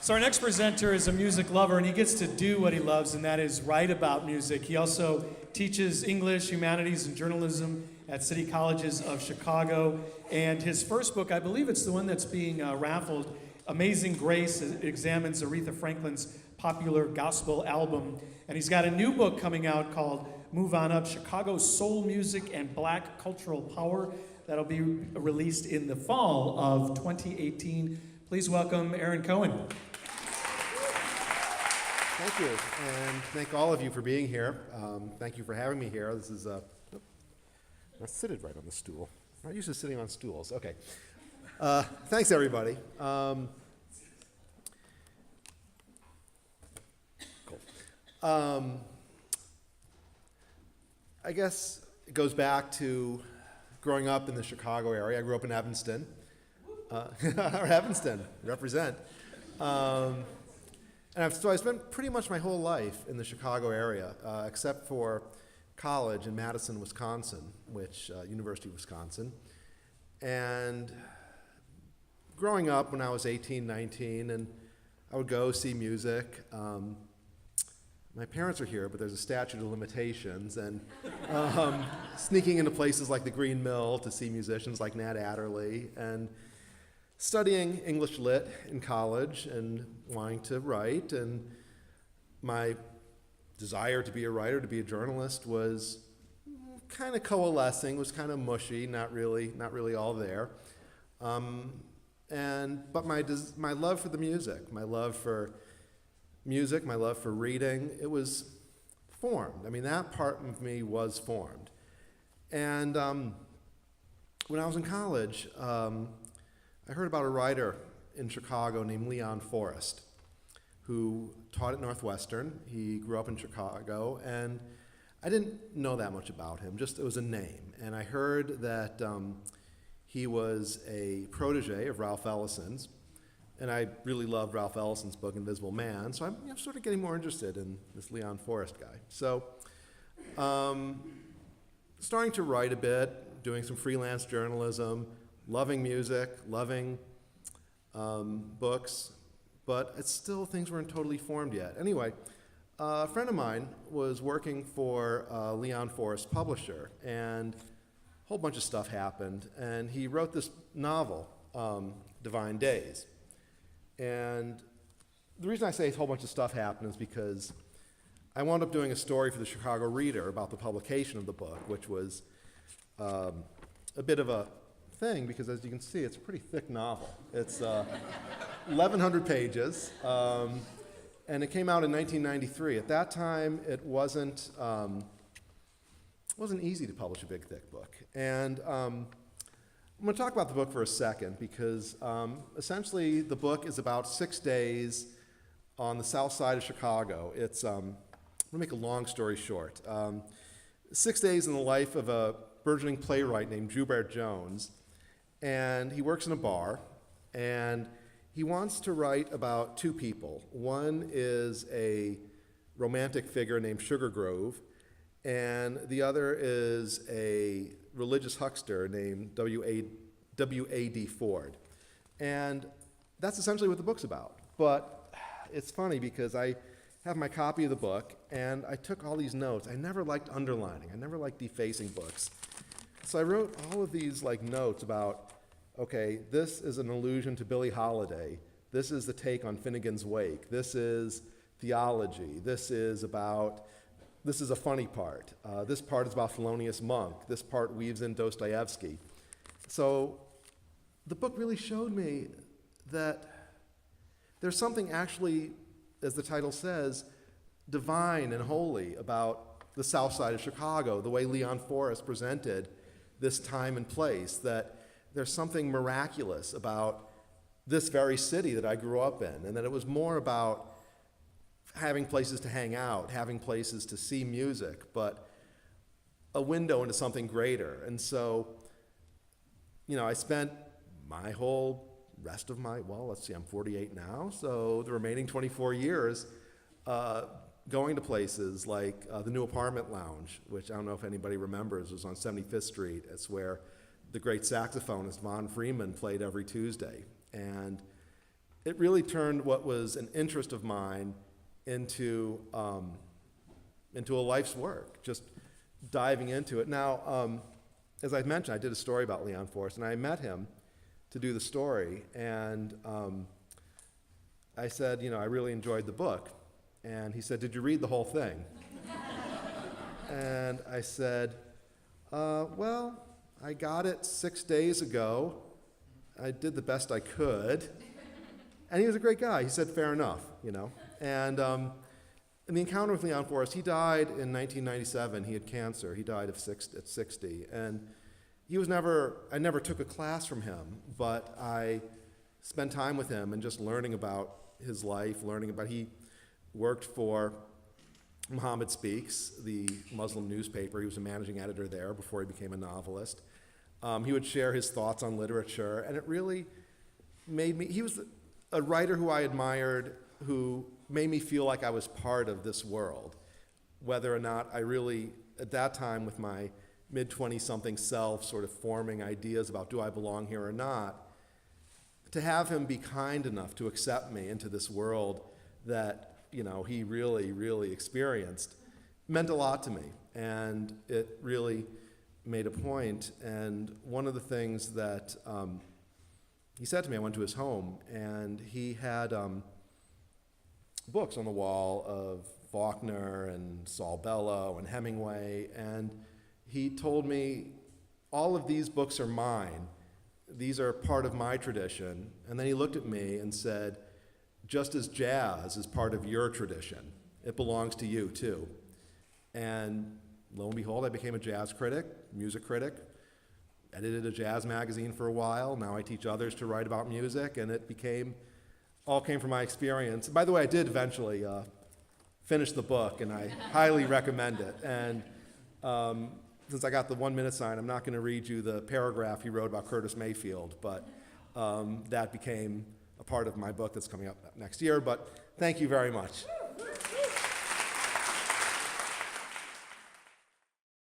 So our next presenter is a music lover, and he gets to do what he loves, and that is write about music. He also teaches English, humanities, and journalism at City Colleges of Chicago. And his first book, I believe it's the one that's being raffled, Amazing Grace, examines Aretha Franklin's popular gospel album. And he's got a new book coming out called Move On Up, Chicago's Soul Music and Black Cultural Power. That'll be released in the fall of 2018. Please welcome Aaron Cohen. Thank you, and thank all of you for being here. Thank you for having me here. This is, I seated right on the stool. I'm not used to sitting on stools. Okay. Thanks, everybody. Cool. I guess it goes back to growing up in the Chicago area. I grew up in Evanston. Or Evanston, represent. So I spent pretty much my whole life in the Chicago area, except for college in Madison, Wisconsin, University of Wisconsin. And growing up when I was 18, 19, and I would go see music. My parents are here, but there's a statute of limitations, and sneaking into places like the Green Mill to see musicians like Nat Adderley, and studying English Lit in college and wanting to write, and my desire to be a writer, to be a journalist was kind of coalescing, was kind of mushy, not really all there. But my love for the music, my love for reading, it was formed. I mean, that part of me was formed. And when I was in college, I heard about a writer in Chicago named Leon Forrest, who taught at Northwestern. He grew up in Chicago, and I didn't know that much about him, just it was a name. And I heard that he was a protege of Ralph Ellison's, and I really loved Ralph Ellison's book, Invisible Man, so I'm sort of getting more interested in this Leon Forrest guy. So, starting to write a bit, doing some freelance journalism, loving music, loving books, but it's still, things weren't totally formed yet. Anyway, a friend of mine was working for Leon Forrest's publisher, and a whole bunch of stuff happened, and he wrote this novel, Divine Days. And the reason I say a whole bunch of stuff happened is because I wound up doing a story for the Chicago Reader about the publication of the book, which was a bit of a thing, because as you can see, it's a pretty thick novel. It's 1,100 pages, and it came out in 1993. At that time, it wasn't easy to publish a big, thick book. And I'm going to talk about the book for a second, because essentially the book is about 6 days on the south side of Chicago. It's, I'm going to make a long story short. 6 days in the life of a burgeoning playwright named Joubert Jones. And he works in a bar, and he wants to write about two people. One is a romantic figure named Sugar Grove, and the other is a religious huckster named W.A.D. Ford. And that's essentially what the book's about. But it's funny because I have my copy of the book, and I took all these notes. I never liked underlining. I never liked defacing books. So I wrote all of these notes about, okay, this is an allusion to Billie Holiday. This is the take on Finnegan's Wake. This is theology. This is a funny part. This part is about Thelonious Monk. This part weaves in Dostoevsky. So the book really showed me that there's something actually, as the title says, divine and holy about the south side of Chicago, the way Leon Forrest presented this time and place, that there's something miraculous about this very city that I grew up in, and that it was more about having places to hang out, having places to see music, but a window into something greater. And so, I spent my whole rest of my, I'm 48 now, so the remaining 24 years going to places like the New Apartment Lounge, which I don't know if anybody remembers, was on 75th Street. It's where the great saxophonist Von Freeman played every Tuesday. And it really turned what was an interest of mine into a life's work, just diving into it. Now, as I mentioned, I did a story about Leon Forrest, and I met him to do the story, and I said, I really enjoyed the book. And he said, did you read the whole thing? And I said, well, I got it 6 days ago. I did the best I could. And he was a great guy. He said, fair enough, And in the encounter with Leon Forrest, he died in 1997. He had cancer. He died at 60. And I never took a class from him, but I spent time with him and just learning about his life, he worked for Muhammad Speaks, the Muslim newspaper. He was a managing editor there before he became a novelist. He would share his thoughts on literature, and it really made me, he was a writer who I admired, who made me feel like I was part of this world, whether or not I really, at that time with my mid-20-something self sort of forming ideas about do I belong here or not, to have him be kind enough to accept me into this world that he really, really experienced meant a lot to me, and it really made a point. And one of the things that he said to me, I went to his home, and he had books on the wall of Faulkner and Saul Bellow and Hemingway, and he told me, all of these books are mine. These are part of my tradition. And then he looked at me and said, just as jazz is part of your tradition, it belongs to you too. And lo and behold, I became a jazz critic, music critic, edited a jazz magazine for a while. Now I teach others to write about music, and it all came from my experience. By the way, I did eventually finish the book, and I highly recommend it. And since I got the 1-minute sign, I'm not going to read you the paragraph he wrote about Curtis Mayfield, but that became a part of my book that's coming up next year. But thank you very much.